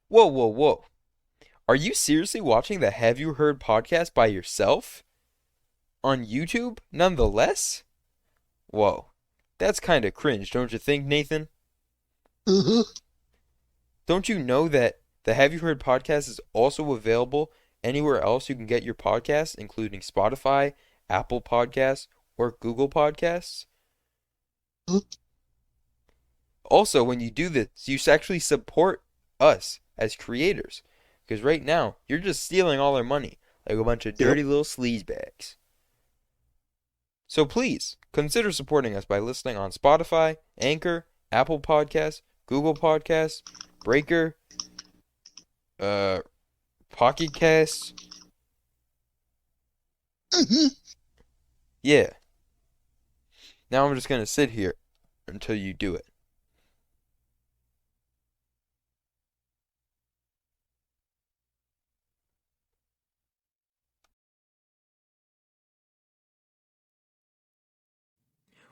Whoa, whoa, whoa. Are you seriously watching the Have You Heard podcast by yourself? On YouTube, nonetheless? Whoa. That's kinda cringe, don't you think, Nathan? Uh-huh. Don't you know that the Have You Heard podcast is also available anywhere else you can get your podcasts, including Spotify, Apple Podcasts, or Google Podcasts? Also, when you do this, you actually support us as creators. Because right now, you're just stealing all our money like a bunch of Yep. dirty little sleazebags. So please, consider supporting us by listening on Spotify, Anchor, Apple Podcasts, Google Podcasts, Breaker, uh, Pocket Casts. Mhm. Yeah. Now I'm just gonna sit here until you do it.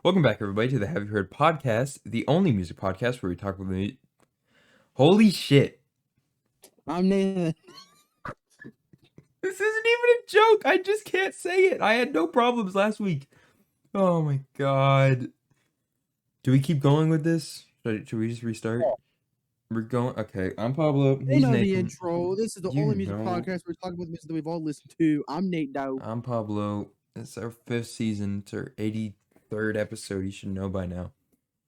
Welcome back, everybody, to the Have You Heard podcast, the only music podcast where we talk about music. Holy shit. I'm Nathan. This isn't even a joke. I just can't say it. I had no problems last week. Oh my god. Do we keep going with this? Should we just restart? We're going. Okay, I'm Pablo. They He's know the Nathan. intro. This is the You only music know. podcast where we talk about music that we've all listened to. I'm Nate Dow. I'm Pablo. It's our 5th season. It's our 83rd episode. You should know by now.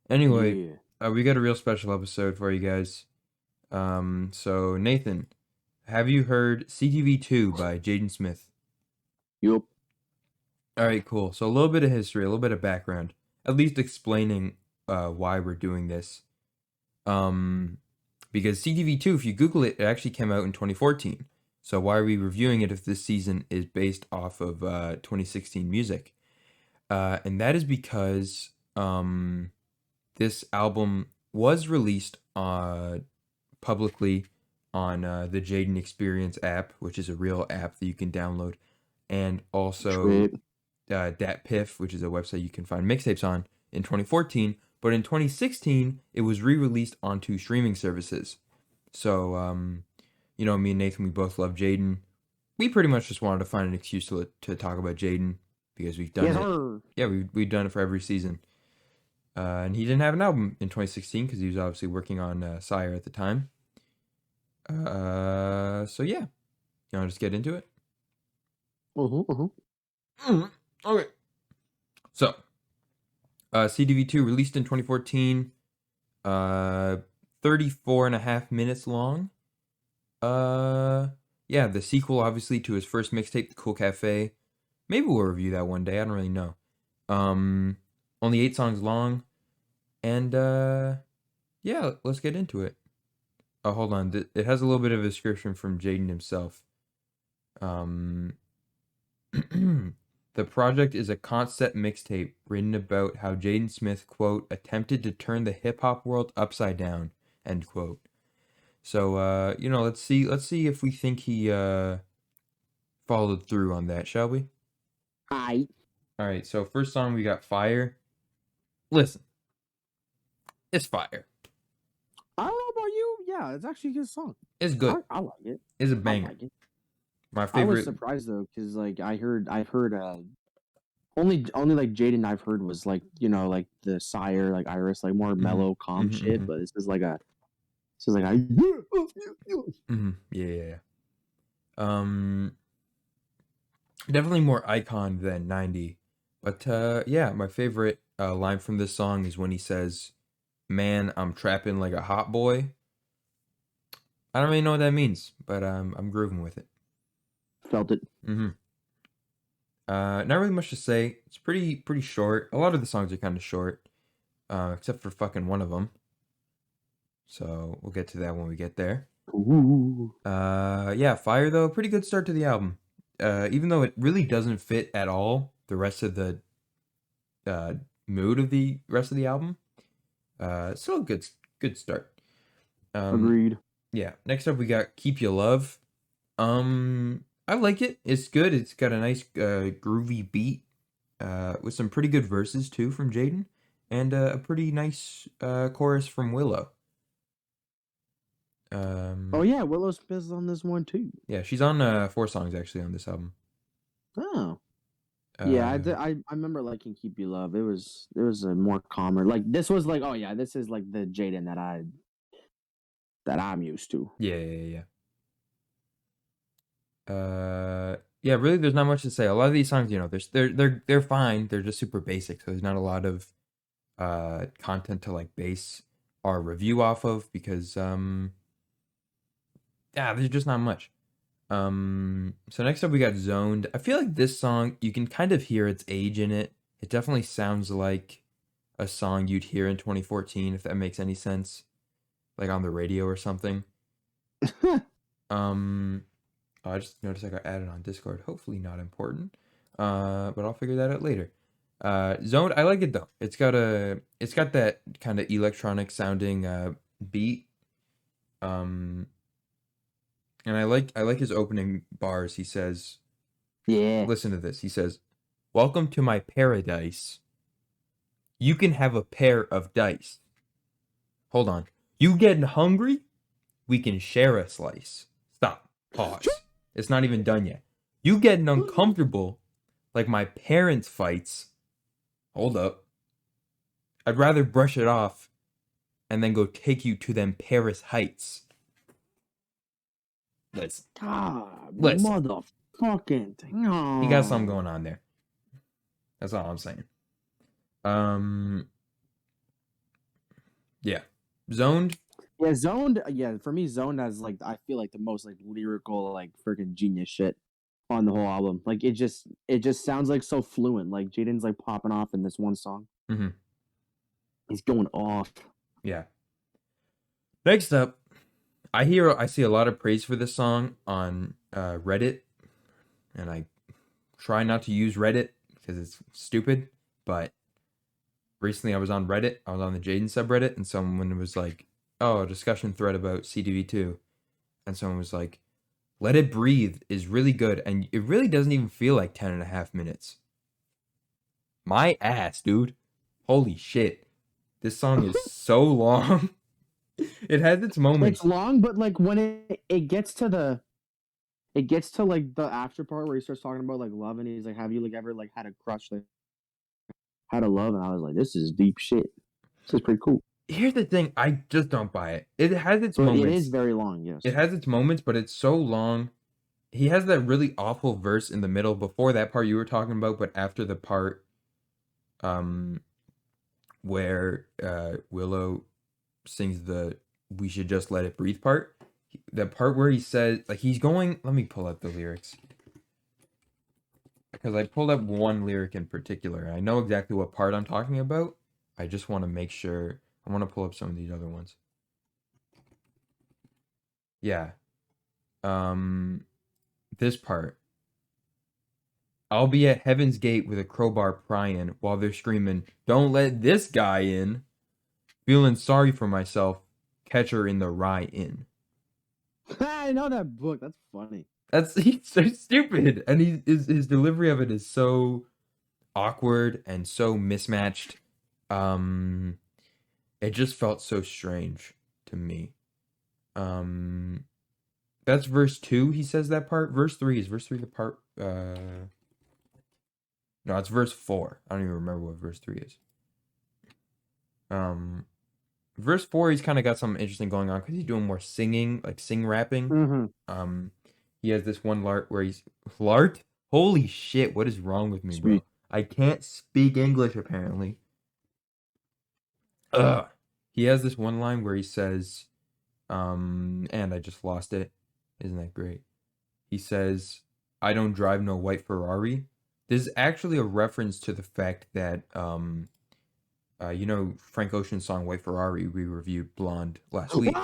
Anyway, we got a real special episode for you guys. So Nathan, have you heard CTV2 by Jaden Smith? Yup. All right, cool. So a little bit of history, a little bit of background, at least explaining why we're doing this. Because CTV2, if you Google it, it actually came out in 2014. So why are we reviewing it if this season is based off of 2016 music? And that is because this album was released publicly on the Jayden Experience app, which is a real app that you can download, and also DatPiff, which is a website you can find mixtapes on, in 2014. But in 2016, it was re-released onto streaming services. So, me and Nathan, we both love Jayden. We pretty much just wanted to find an excuse to talk about Jayden because we've done Yes, it. sir. Yeah, we've done it for every season. And he didn't have an album in 2016 because he was obviously working on Sire at the time. So yeah, you want to just get into it? Okay. So, CDV2 released in 2014, 34 and a half minutes long. Yeah, the sequel obviously to his first mixtape, The Cool Cafe. Maybe we'll review that one day. I don't really know. Only 8 songs long, and yeah, let's get into it. Oh, hold on. It has a little bit of a description from Jayden himself. The project is a concept mixtape written about how Jaden Smith, quote, attempted to turn the hip hop world upside down, end quote. So, let's see if we think he followed through on that, shall we? Hi. All right. So first song we got Fire. Listen, it's fire. I don't know about you. Yeah, it's actually a good song. It's good. I like it. It's a I banger. like it. My I was favorite. surprised though, because like I've heard only like Jaden I've heard was like like the Sire like Iris like more mellow calm shit, but this is like a Yeah. Definitely more icon than 90. But yeah, my favorite line from this song is when he says, "Man, I'm trapping like a hot boy." I don't really know what that means, but I'm grooving with it. felt it. Not really much to say. It's pretty short. A lot of the songs are kind of short, except for fucking one of them. So we'll get to that when we get there. Ooh. Yeah, Fire though, pretty good start to the album. Even though it really doesn't fit at all the rest of the mood of the rest of the album, still a good start. Agreed. Yeah. Next up, we got "Keep Your Love." I like it. It's good. It's got a nice groovy beat, with some pretty good verses too from Jayden, and a pretty nice chorus from Willow. Oh yeah, Willow Smith's on this one too. Yeah, she's on 4 songs actually on this album. Oh. Yeah, I remember liking Keep You Love. It was a more calmer. Like this was like, oh yeah, this is like the Jaden that I'm used to. Yeah. Yeah, really, there's not much to say. A lot of these songs, they're fine. They're just super basic. So there's not a lot of content to like base our review off of because yeah, there's just not much. So next up we got Zoned. I feel like this song, you can kind of hear its age in it. It definitely sounds like a song you'd hear in 2014, if that makes any sense, like on the radio or something. Oh, I just noticed I got added on Discord. Hopefully not important. But I'll figure that out later. Zoned, I like it though. It's got that kind of electronic sounding beat. And I like his opening bars. He says, Yeah. listen to this. He says, "Welcome to my paradise. You can have a pair of dice." Hold on. You getting hungry? We can share a slice. Stop. Pause. It's not even done yet. You getting uncomfortable like my parents' fights? Hold up. I'd rather brush it off and then go take you to them Paris heights. Listen. God, Listen. motherfucking thing. Oh. He got something going on there. That's all I'm saying. Yeah. Zoned. Yeah, Zoned. Yeah, for me, Zoned has like I feel like the most like lyrical, like freaking genius shit on the whole album. Like it just sounds like so fluent. Like Jaden's like popping off in this one song. Mm-hmm. He's going off. Yeah. Next up, I see a lot of praise for this song on Reddit, and I try not to use Reddit because it's stupid. But recently, I was on Reddit. I was on the Jayden subreddit, and someone was like, "Oh, a discussion thread about CTV2," and someone was like, "Let It Breathe is really good, and it really doesn't even feel like 10.5 minutes." My ass, dude. Holy shit. This song is so long. It has its moments. It's long, but like when it gets to like the after part where he starts talking about like love, and he's like, "Have you like ever like had a crush, like had a love?" And I was like, "This is deep shit. This is pretty cool." Here's the thing, I just don't buy it. It has its But moments. it is very long, yes. It has its moments, but it's so long. He has that really awful verse in the middle before that part you were talking about, but after the part where Willow sings the "We should just let it breathe" part. The part where he says, like, he's going, let me pull up the lyrics. Because I pulled up one lyric in particular. I know exactly what part I'm talking about. I just want to make sure. I want to pull up some of these other ones. Yeah. This part. "I'll be at heaven's gate with a crowbar prying while they're screaming, 'Don't let this guy in.' Feeling sorry for myself, catch her in the rye inn." I know that book. That's funny. He's so stupid, and his delivery of it is so awkward and so mismatched. It just felt so strange to me. That's verse 2. He says that part. Verse 3 the part. No, it's verse 4. I don't even remember what verse 3 is. Verse 4, he's kind of got something interesting going on because he's doing more singing, like rapping. Mm-hmm. He has this one lart where he's lart. Holy shit! What is wrong with me, bro? I can't speak English apparently. Ugh. He has this one line where he says, and I just lost it. Isn't that great? He says, "I don't drive no white Ferrari." This is actually a reference to the fact that, Frank Ocean's song "White Ferrari." We reviewed Blonde last week.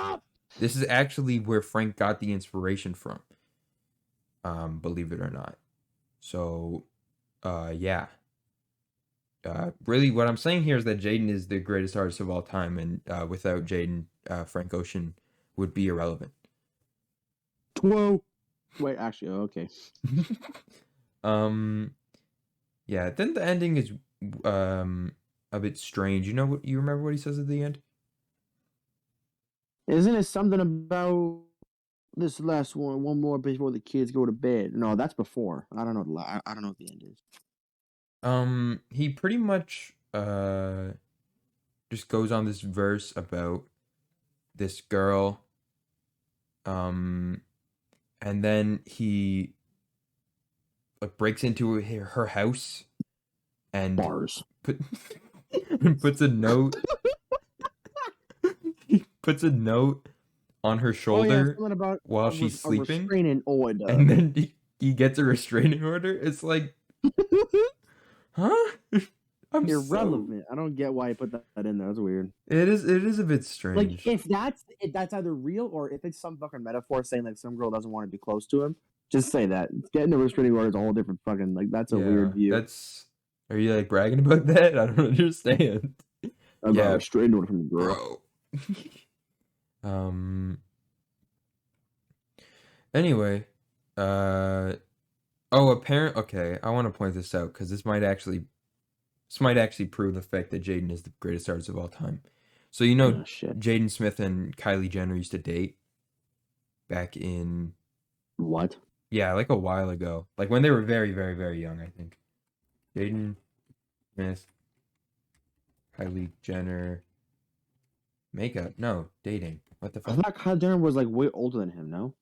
This is actually where Frank got the inspiration from. Believe it or not. So, yeah. Really, what I'm saying here is that Jayden is the greatest artist of all time, and without Jayden, Frank Ocean would be irrelevant. Whoa. Wait, actually, okay. Yeah. Then the ending is a bit strange. You remember what he says at the end? Isn't it something about this last one more before the kids go to bed? No, that's before. I don't know. I don't know what the end is. He pretty much just goes on this verse about this girl, and then he breaks into her house and Bars. puts a note. He puts a note on her Oh yeah, shoulder something about while a she's sleeping, restraining order. and then he gets a restraining order. It's like, huh? I'm so. Irrelevant. I don't get why he put that in there. That's weird. It is a bit Like strange. if that's either real or if it's some fucking metaphor saying like some girl doesn't want to be close to him, just say that. Getting a restraining order is a whole different fucking like that's a weird view. That's. Are you like bragging about that? I don't understand. I got a restraining order from the girl. Bro. Anyway, okay. I want to point this out because this might actually prove the fact that Jayden is the greatest artist of all time. So you know, Jaden Smith and Kylie Jenner used to date back in what? Yeah, like a while ago, like when they were very, very, very young. I think Jaden Smith, Kylie Jenner, makeup. No, dating. What the fuck? I thought Kylie Jenner was like way older than him. No.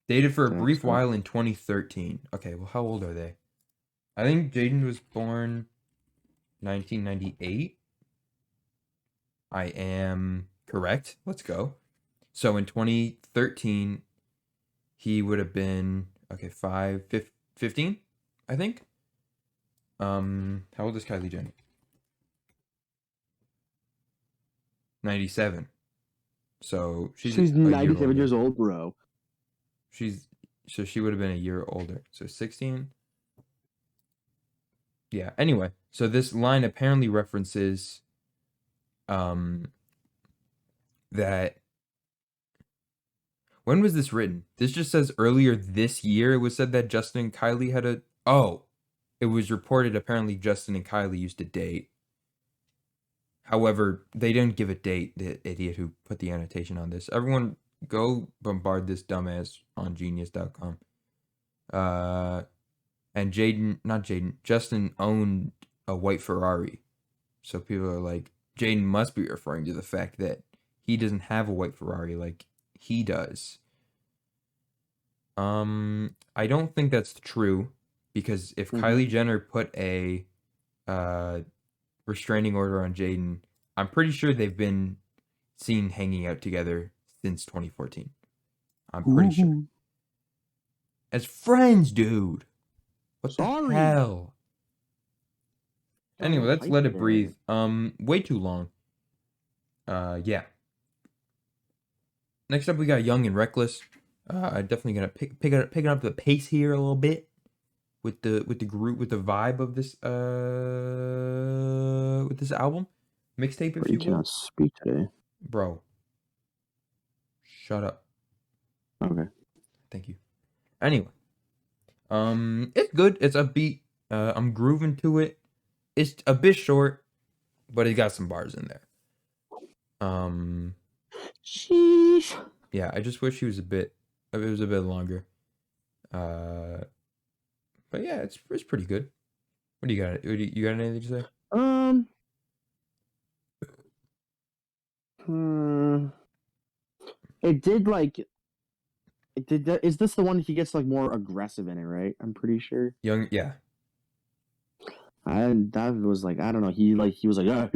Dated for a brief while in 2013. Okay, well, how old are they? I think Jayden was born 1998. I am correct. Let's go. So in 2013, he would have been 15, I think. How old is Kylie Jenner? 97. So she's 97 years old, bro. So she would have been a year older. So 16. Yeah. Anyway, so this line apparently references that. When was this written? This just says earlier this year it was said that Justin and Kylie had it was reported apparently Justin and Kylie used to date. However, they didn't give a date, the idiot who put the annotation on this. Everyone go bombard this dumbass on genius.com. And Justin owned a white Ferrari. So people are like, Jayden must be referring to the fact that he doesn't have a white Ferrari like he does. I don't think that's true, because if Kylie Jenner put a restraining order on Jayden, I'm pretty sure they've been seen hanging out together since 2014. I'm pretty sure. As friends, dude. What the hell? Anyway, let's let it breathe. Way too long. Yeah. Next up, we got Young and Reckless. Definitely gonna pick up the pace here a little bit with the group, with the vibe of this with this album mixtape, if you will. Cannot speak today, bro. Shut up. Okay. Thank you. Anyway, it's good. It's upbeat. I'm grooving to it. It's a bit short, but it got some bars in there. Sheesh. Yeah, I just wish it was a bit longer. But yeah, it's pretty good. What do you got? You got anything to say? It did is this the one he gets like more aggressive in it, right? I'm pretty sure. Young, yeah. And that was like, I don't know, he was like, yeah.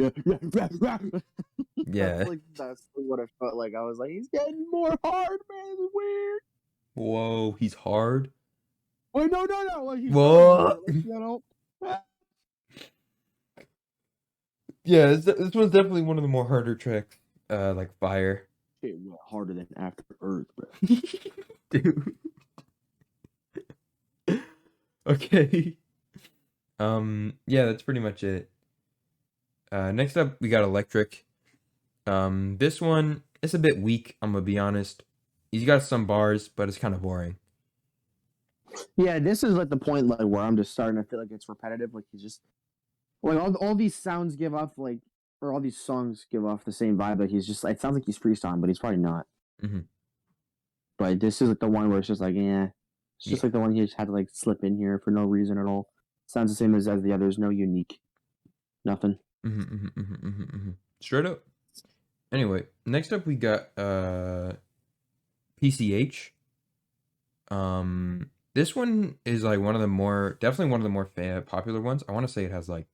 Yeah. That's what it felt like. I was like, he's getting more hard, man. It's weird. Whoa, he's hard. Wait, no. Like, he's what? Like, you know. Yeah, this one's definitely one of the more harder tracks. Like Fire. It went harder than After Earth, bro. Dude. Okay. Yeah, that's pretty much it. Next up, we got Electric. This one, it's a bit weak, I'm gonna be honest. He's got some bars, but it's kind of boring. Yeah, this is like the point like where I'm just starting to feel like it's repetitive. Like he's just Like all these sounds give off like, or all these songs give off the same vibe. That he's just. It sounds like he's freestyling, but he's probably not. Mm-hmm. But this is like the one where it's just like, yeah, it's just Yeah. like the one he just had to like slip in here for no reason at all. Sounds the same as the others. No unique, nothing. Straight up. Anyway, next up we got PCH. This one is like definitely one of the more popular ones. I want to say it has like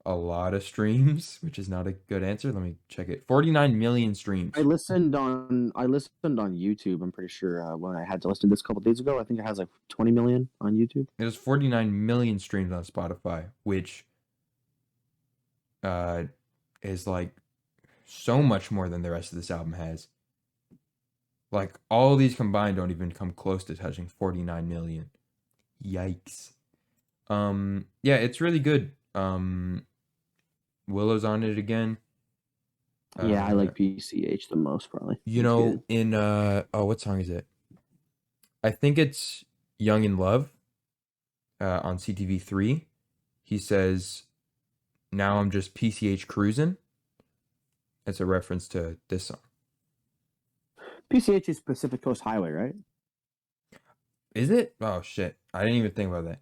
a lot of streams, which is not a good answer. Let me check it. 49 million streams. I listened on YouTube. I'm pretty sure when I had to listen to this a couple days ago. I think it has like 20 million on YouTube. It has 49 million streams on Spotify, which is like so much more than the rest of this album has. Like all these combined don't even come close to touching 49 million. Yikes. Yeah, it's really good. Willow's on it again. Yeah, I like PCH the most probably. You He's know, good. in what song is it? I think it's Young in Love on CTV2. He says, "Now I'm just PCH cruising." It's a reference to this song. PCH is Pacific Coast Highway, right? Is it? Oh shit! I didn't even think about that.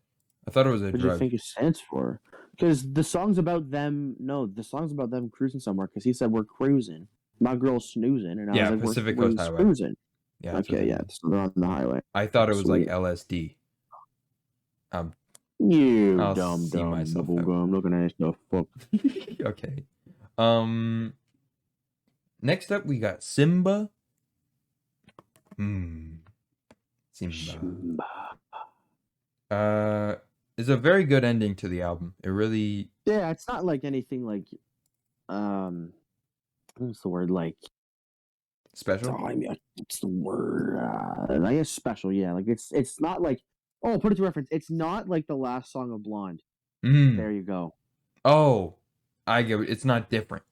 I thought it was a What do you drug. think it stands for? Because the song's about them. No, the song's about them cruising somewhere. Because he said we're cruising. My girl's snoozing, and I Yeah, was like, Pacific we're Coast Highway. cruising. Yeah. That's what Okay, they yeah, mean. so they're on the highway. I thought it was like Sweet. LSD. You I'll dumb see myself out. bubblegum looking at the fuck. Okay. Next up we got Simba. Simba. Is a very good ending to the album. It really Yeah, it's not like anything like what's the word, like special. I mean, what's the word? I guess special, yeah. Like it's not like, oh, put it to reference. It's not like the last song of Blonde. There you go. Oh, I get it. It's not different.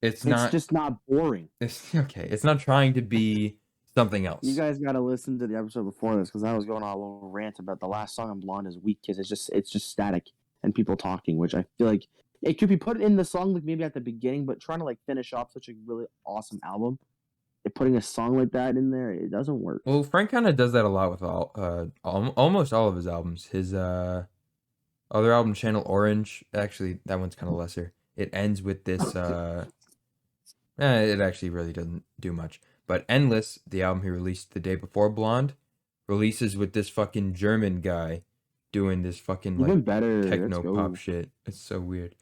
It's not just not boring. It's okay. It's not trying to be something else. You guys got to listen to the episode before this because I was going on a little rant about the last song on Blonde is weak because it's just static and people talking, which I feel like it could be put in the song like maybe at the beginning, but trying to like finish off such a really awesome album, putting a song like that in there, it doesn't work. Well, Frank kind of does that a lot with almost all of his albums. His other album, Channel Orange, actually that one's kind of lesser. It ends with this. It actually really doesn't do much. But Endless, the album he released the day before Blonde, releases with this fucking German guy doing this fucking Even like better techno pop shit. It's so weird.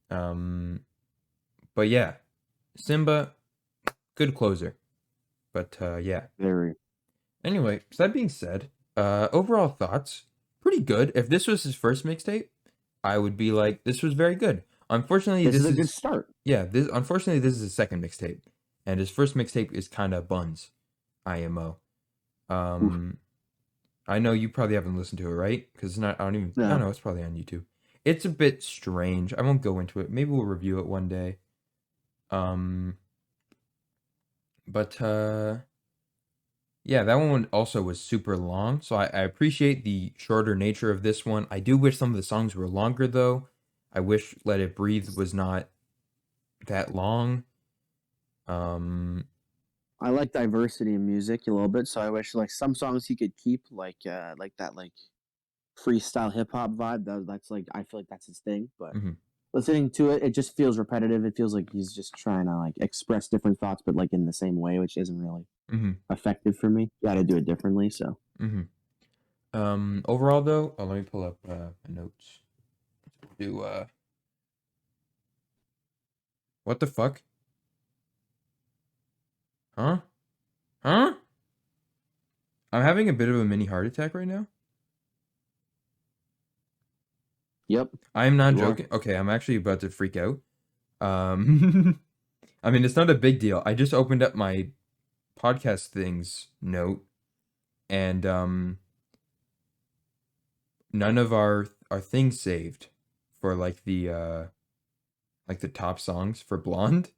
But yeah, Simba, good closer. But yeah. Very. Anyway, so that being said, overall thoughts, pretty good. If this was his first mixtape, I would be like, this was very good. Unfortunately, this is a good start. Yeah, unfortunately this is his second mixtape, and his first mixtape is kind of buns, IMO. I know you probably haven't listened to it, right? Because it's not. I don't know. It's probably on YouTube. It's a bit strange. I won't go into it. Maybe we'll review it one day. But yeah, that one also was super long. So I appreciate the shorter nature of this one. I do wish some of the songs were longer though. I wish Let It Breathe was not that long. I like diversity in music a little bit, so I wish like some songs he could keep like that like freestyle hip hop vibe. That's like I feel like that's his thing. But listening to it, it just feels repetitive. It feels like he's just trying to like express different thoughts, but like in the same way, which isn't really effective for me. You got to do it differently. So. Overall though, let me pull up my notes. Do what the fuck? Huh? I'm having a bit of a mini heart attack right now. Yep. I'm not joking. Okay, I'm actually about to freak out. I mean, it's not a big deal. I just opened up my podcast things note, and none of our things saved for like the top songs for Blonde.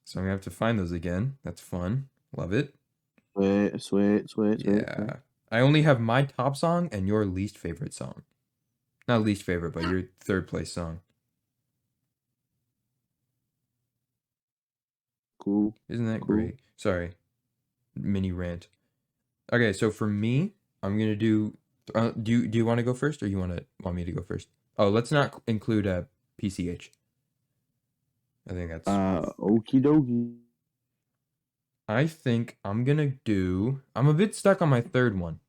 So I'm gonna have to find those again. That's fun. Love it. Sweet. Yeah. I only have my top song and your least favorite song. Not least favorite, but your third place song. Cool. Isn't that Cool. great? Sorry. Mini rant. Okay, so for me, I'm gonna do. Do you want to go first, or you want me to go first? Oh, let's not include PCH. I think that's. Okie dokie. I think I'm gonna do. I'm a bit stuck on my third one.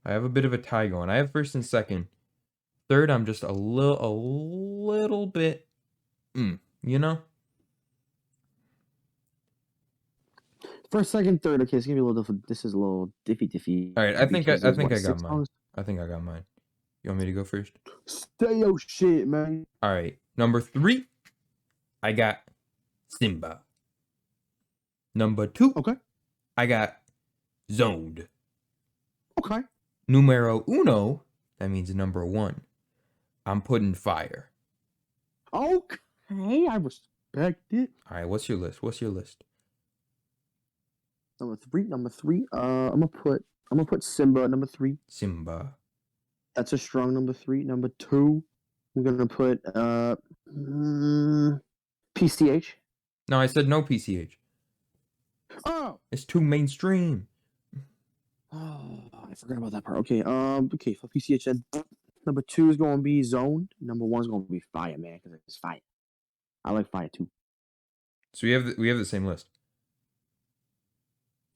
I have a bit of a tie going. I have first and second. Third, I'm just a little bit. You know. First, second, third. Okay, it's gonna be a little different. This is a little diffy. All right, I think I because think I there's, got what, 6 mine. songs? I think I got mine. You want me to go first? Stay your shit, man. All right, number 3, I got Simba. Number 2, Okay. I got Zoned. Okay. Numero uno, that means number 1. I'm putting Fire. Okay. I respect it. All right, what's your list? Number three. I'm gonna put Simba at number 3. Simba. That's a strong number 3. Number 2, I'm gonna put PCH. No, I said no PCH. Oh. It's too mainstream. Oh, I forgot about that part. Okay. Okay. For PCH, then number 2 is gonna be Zoned. Number 1 is gonna be Fire, man, because it's Fire. I like Fire too. So we have the same list.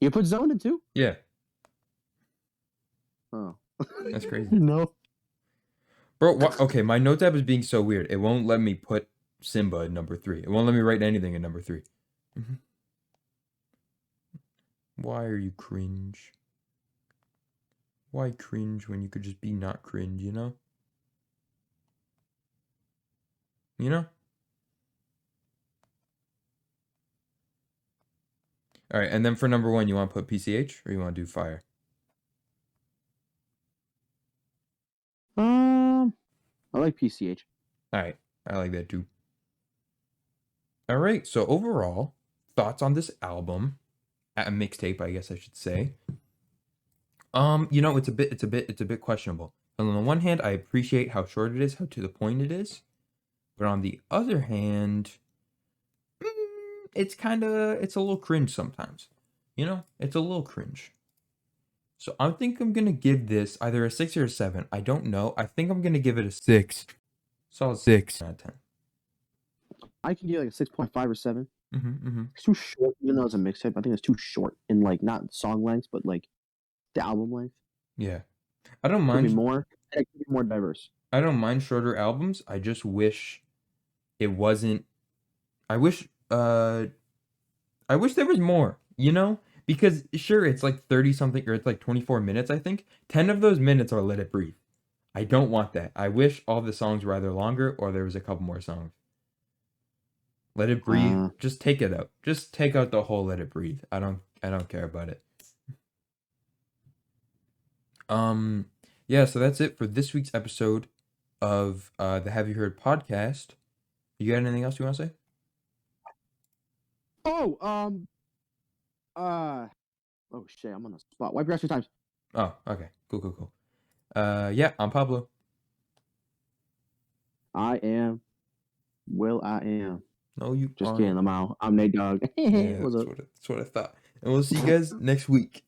You put Zoned in too? Yeah, Oh, that's crazy. No. Bro, okay, my notes app is being so weird. It won't let me put Simba at number 3. It won't let me write anything at number 3. Why are you cringe? Why cringe when you could just be not cringe, you know? You know? All right, and then for number 1, you want to put PCH or you want to do Fire? I like PCH. All right, I like that too. All right, so overall, thoughts on this album, a mixtape, I guess I should say. You know, it's a bit questionable. On the one hand, I appreciate how short it is, how to the point it is, but on the other hand, it's a little cringe sometimes. You know, it's a little cringe. So I think I'm gonna give this either a 6 or a 7. I don't know. I think I'm gonna give it a 6. Solid 6 out of 10. I can give like a 6.5 or 7. Mm-hmm. It's too short, even though it's a mixtape. I think it's too short in like not song length, but like the album length. Yeah, I don't Could be mind. more. It could be more diverse. I don't mind shorter albums. I just wish it wasn't. I wish there was more. You know, because sure, it's like 30 something, or it's like 24 minutes. I think 10 of those minutes are Let It Breathe. I don't want that. I wish all the songs were either longer or there was a couple more songs. Let It Breathe. Just take it out. Just take out the whole Let It Breathe. I don't care about it. Yeah, so that's it for this week's episode of the Have You Heard podcast. You got anything else you want to say? Oh, oh shit, I'm on the spot. Wipe your ass 3 times. Oh, okay. Cool. Yeah, I'm Pablo. I am. I am. No, you Just aren't. kidding. I'm out. I'm Nate Dog. Yeah, What's up? that's what I thought. And we'll see you guys next week.